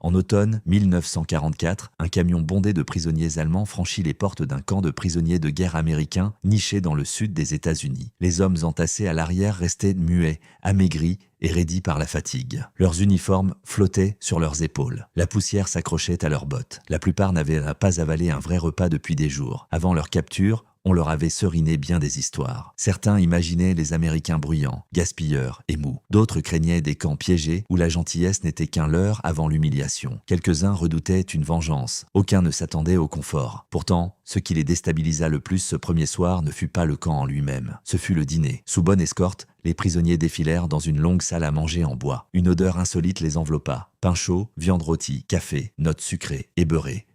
En automne 1944, un camion bondé de prisonniers allemands franchit les portes d'un camp de prisonniers de guerre américains niché dans le sud des États-Unis. Les hommes entassés à l'arrière restaient muets, amaigris et raidis par la fatigue. Leurs uniformes flottaient sur leurs épaules. La poussière s'accrochait à leurs bottes. La plupart n'avaient pas avalé un vrai repas depuis des jours. Avant leur capture, on leur avait seriné bien des histoires. Certains imaginaient les Américains bruyants, gaspilleurs et mous. D'autres craignaient des camps piégés où la gentillesse n'était qu'un leurre avant l'humiliation. Quelques-uns redoutaient une vengeance. Aucun ne s'attendait au confort. Pourtant, ce qui les déstabilisa le plus ce premier soir ne fut pas le camp en lui-même. Ce fut le dîner. Sous bonne escorte, les prisonniers défilèrent dans une longue salle à manger en bois. Une odeur insolite les enveloppa. Pain chaud, viande rôtie, café, notes sucrées et beurrées.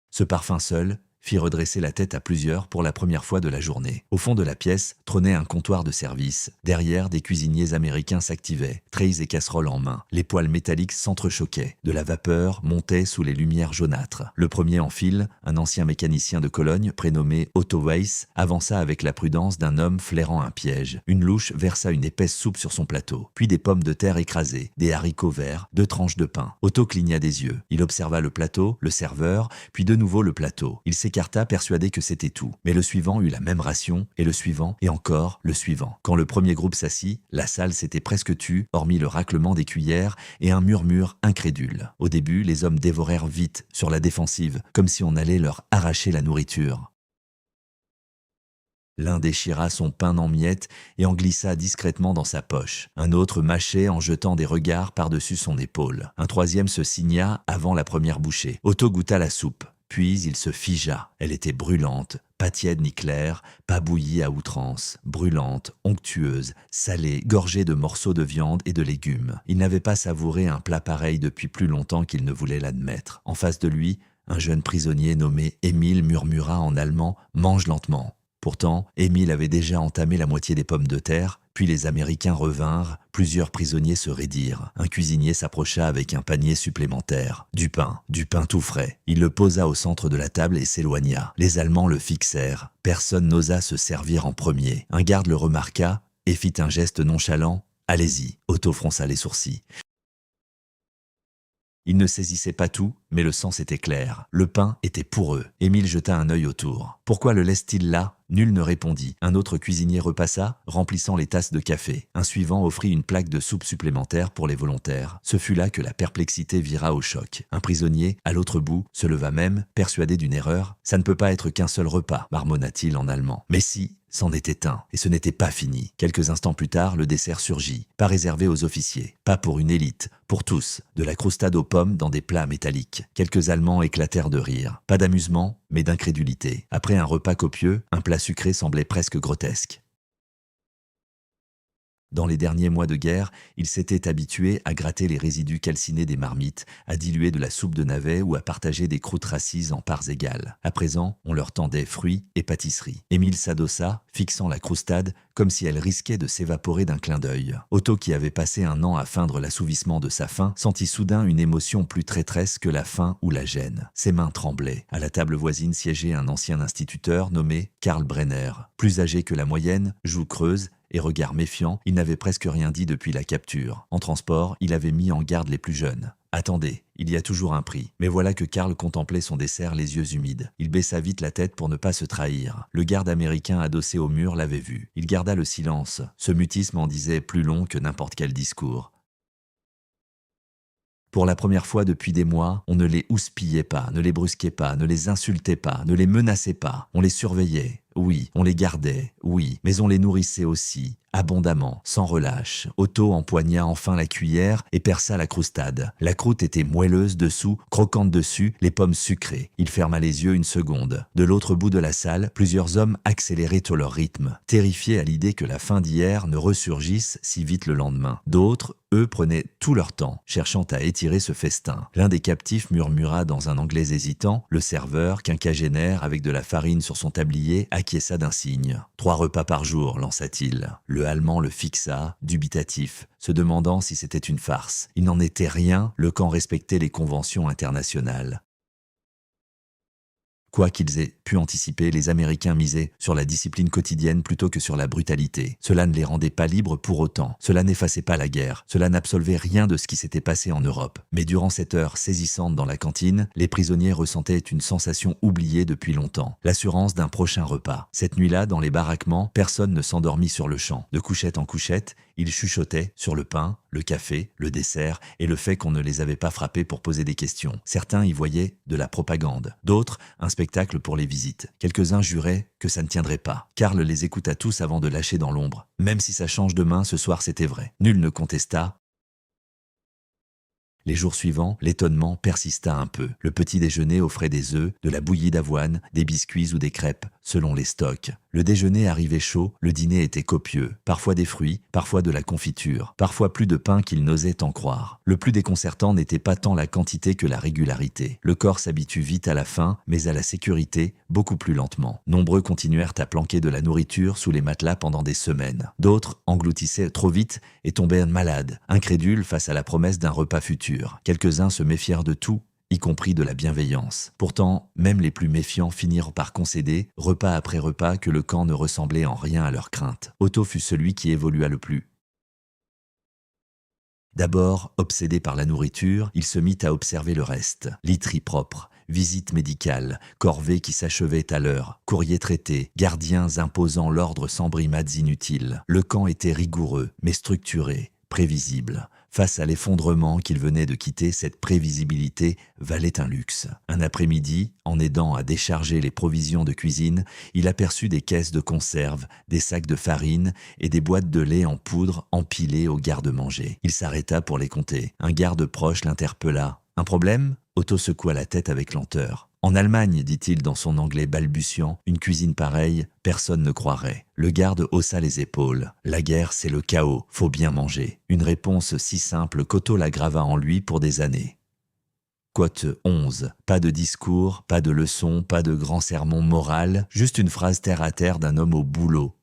Ce parfum seul fit redresser la tête à plusieurs pour la première fois de la journée. Au fond de la pièce trônait un comptoir de service. Derrière, des cuisiniers américains s'activaient, treilles et casseroles en main. Les poêles métalliques s'entrechoquaient. De la vapeur montait sous les lumières jaunâtres. Le premier en file, un ancien mécanicien de Cologne, prénommé Otto Weiss, avança avec la prudence d'un homme flairant un piège. Une louche versa une épaisse soupe sur son plateau, puis des pommes de terre écrasées, des haricots verts, 2 tranches de pain. Otto cligna des yeux. Il observa le plateau, le serveur, puis de nouveau le plateau. Il s'écarta persuadé que c'était tout. Mais le suivant eut la même ration, et le suivant, et encore le suivant. Quand le premier groupe s'assit, la salle s'était presque tue, hormis le raclement des cuillères et un murmure incrédule. Au début, les hommes dévorèrent vite, sur la défensive, comme si on allait leur arracher la nourriture. L'un déchira son pain en miettes et en glissa discrètement dans sa poche. Un autre mâchait en jetant des regards par-dessus son épaule. Un troisième se signa avant la première bouchée. Otto goûta la soupe. Puis il se figea. Elle était brûlante, pas tiède ni claire, pas bouillie à outrance, brûlante, onctueuse, salée, gorgée de morceaux de viande et de légumes. Il n'avait pas savouré un plat pareil depuis plus longtemps qu'il ne voulait l'admettre. En face de lui, un jeune prisonnier nommé Émile murmura en allemand « Mange lentement ». Pourtant, Émile avait déjà entamé la moitié des pommes de terre, puis les Américains revinrent, plusieurs prisonniers se raidirent. Un cuisinier s'approcha avec un panier supplémentaire. Du pain tout frais. Il le posa au centre de la table et s'éloigna. Les Allemands le fixèrent. Personne n'osa se servir en premier. Un garde le remarqua et fit un geste nonchalant. « Allez-y », Otto fronça les sourcils. Il ne saisissait pas tout, mais le sens était clair. Le pain était pour eux. Émile jeta un œil autour. Pourquoi le laisse-t-il là ? Nul ne répondit. Un autre cuisinier repassa, remplissant les tasses de café. Un suivant offrit une plaque de soupe supplémentaire pour les volontaires. Ce fut là que la perplexité vira au choc. Un prisonnier, à l'autre bout, se leva même, persuadé d'une erreur. « Ça ne peut pas être qu'un seul repas », marmonna-t-il en allemand. Mais si, c'en était un, et ce n'était pas fini. Quelques instants plus tard, le dessert surgit. Pas réservé aux officiers, pas pour une élite, pour tous. De la croustade aux pommes dans des plats métalliques. Quelques Allemands éclatèrent de rire. Pas d'amusement, mais d'incrédulité. Après un repas copieux, un plat sucré semblait presque grotesque. Dans les derniers mois de guerre, il s'était habitué à gratter les résidus calcinés des marmites, à diluer de la soupe de navet ou à partager des croûtes racises en parts égales. À présent, on leur tendait fruits et pâtisseries. Émile s'adossa, fixant la croustade, comme si elle risquait de s'évaporer d'un clin d'œil. Otto, qui avait passé un an à feindre l'assouvissement de sa faim, sentit soudain une émotion plus traîtresse que la faim ou la gêne. Ses mains tremblaient. À la table voisine siégeait un ancien instituteur nommé Karl Brenner. Plus âgé que la moyenne, joues creuses, et regard méfiant, il n'avait presque rien dit depuis la capture. En transport, il avait mis en garde les plus jeunes. « Attendez, il y a toujours un prix. » Mais voilà que Karl contemplait son dessert les yeux humides. Il baissa vite la tête pour ne pas se trahir. Le garde américain adossé au mur l'avait vu. Il garda le silence. Ce mutisme en disait plus long que n'importe quel discours. Pour la première fois depuis des mois, on ne les houspillait pas, ne les brusquait pas, ne les insultait pas, ne les menaçait pas. On les surveillait, oui, on les gardait, oui, mais on les nourrissait aussi, abondamment, sans relâche. Otto empoigna enfin la cuillère et perça la croustade. La croûte était moelleuse dessous, croquante dessus, les pommes sucrées. Il ferma les yeux une seconde. De l'autre bout de la salle, plusieurs hommes accéléraient au leur rythme, terrifiés à l'idée que la faim d'hier ne ressurgisse si vite le lendemain. D'autres, eux, prenaient tout leur temps, cherchant à étirer ce festin. L'un des captifs murmura dans un anglais hésitant. Le serveur, quinquagénaire, avec de la farine sur son tablier, acquiesça d'un signe. « 3 repas par jour », lança-t-il. Le Allemand le fixa, dubitatif, se demandant si c'était une farce. Il n'en était rien, le camp respectait les conventions internationales. Quoi qu'ils aient pu anticiper, les Américains misaient sur la discipline quotidienne plutôt que sur la brutalité. Cela ne les rendait pas libres pour autant. Cela n'effaçait pas la guerre. Cela n'absolvait rien de ce qui s'était passé en Europe. Mais durant cette heure saisissante dans la cantine, les prisonniers ressentaient une sensation oubliée depuis longtemps. L'assurance d'un prochain repas. Cette nuit-là, dans les baraquements, personne ne s'endormit sur le champ. De couchette en couchette, ils chuchotaient sur le pain, le café, le dessert et le fait qu'on ne les avait pas frappés pour poser des questions. Certains y voyaient de la propagande, d'autres un spectacle pour les visites. Quelques-uns juraient que ça ne tiendrait pas. Karl les écouta tous avant de lâcher dans l'ombre. Même si ça change demain, ce soir c'était vrai. Nul ne contesta. Les jours suivants, l'étonnement persista un peu. Le petit déjeuner offrait des œufs, de la bouillie d'avoine, des biscuits ou des crêpes, selon les stocks. Le déjeuner arrivait chaud, le dîner était copieux. Parfois des fruits, parfois de la confiture, parfois plus de pain qu'ils n'osaient en croire. Le plus déconcertant n'était pas tant la quantité que la régularité. Le corps s'habitue vite à la faim, mais à la sécurité, beaucoup plus lentement. Nombreux continuèrent à planquer de la nourriture sous les matelas pendant des semaines. D'autres engloutissaient trop vite et tombèrent malades, incrédules face à la promesse d'un repas futur. Quelques-uns se méfièrent de tout, y compris de la bienveillance. Pourtant, même les plus méfiants finirent par concéder, repas après repas, que le camp ne ressemblait en rien à leurs craintes. Otto fut celui qui évolua le plus. D'abord, obsédé par la nourriture, il se mit à observer le reste. Literie propre, visites médicales, corvées qui s'achevaient à l'heure, courriers traités, gardiens imposant l'ordre sans brimades inutiles. Le camp était rigoureux, mais structuré, prévisible. Face à l'effondrement qu'il venait de quitter, cette prévisibilité valait un luxe. Un après-midi, en aidant à décharger les provisions de cuisine, il aperçut des caisses de conserve, des sacs de farine et des boîtes de lait en poudre empilées au garde-manger. Il s'arrêta pour les compter. Un garde proche l'interpella. « Un problème ?» Otto secoua la tête avec lenteur. « En Allemagne, dit-il dans son anglais balbutiant, une cuisine pareille, personne ne croirait. » Le garde haussa les épaules. « La guerre, c'est le chaos, faut bien manger. » Une réponse si simple qu'Otto la grava en lui pour des années. Quote 11. Pas de discours, pas de leçon, pas de grand sermon moral, juste une phrase terre à terre d'un homme au boulot.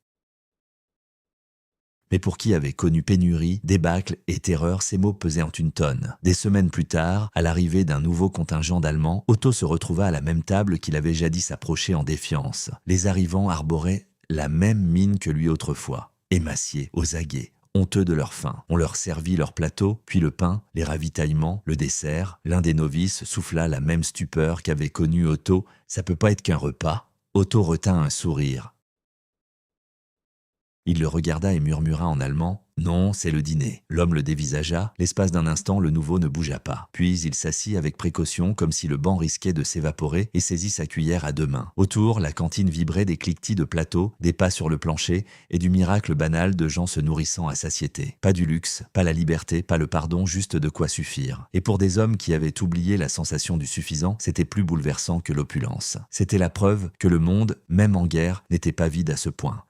Mais pour qui avait connu pénurie, débâcle et terreur, ces mots pesaient en une tonne. Des semaines plus tard, à l'arrivée d'un nouveau contingent d'Allemands, Otto se retrouva à la même table qu'il avait jadis approchée en défiance. Les arrivants arboraient la même mine que lui autrefois, émaciés, aux aguets, honteux de leur faim. On leur servit leur plateau, puis le pain, les ravitaillements, le dessert. L'un des novices souffla la même stupeur qu'avait connue Otto. « Ça peut pas être qu'un repas ?» Otto retint un sourire. Il le regarda et murmura en allemand « Non, c'est le dîner ». L'homme le dévisagea. L'espace d'un instant, le nouveau ne bougea pas. Puis il s'assit avec précaution, comme si le banc risquait de s'évaporer, et saisit sa cuillère à deux mains. Autour, la cantine vibrait des cliquetis de plateaux, des pas sur le plancher, et du miracle banal de gens se nourrissant à satiété. Pas du luxe, pas la liberté, pas le pardon, juste de quoi suffire. Et pour des hommes qui avaient oublié la sensation du suffisant, c'était plus bouleversant que l'opulence. C'était la preuve que le monde, même en guerre, n'était pas vide à ce point.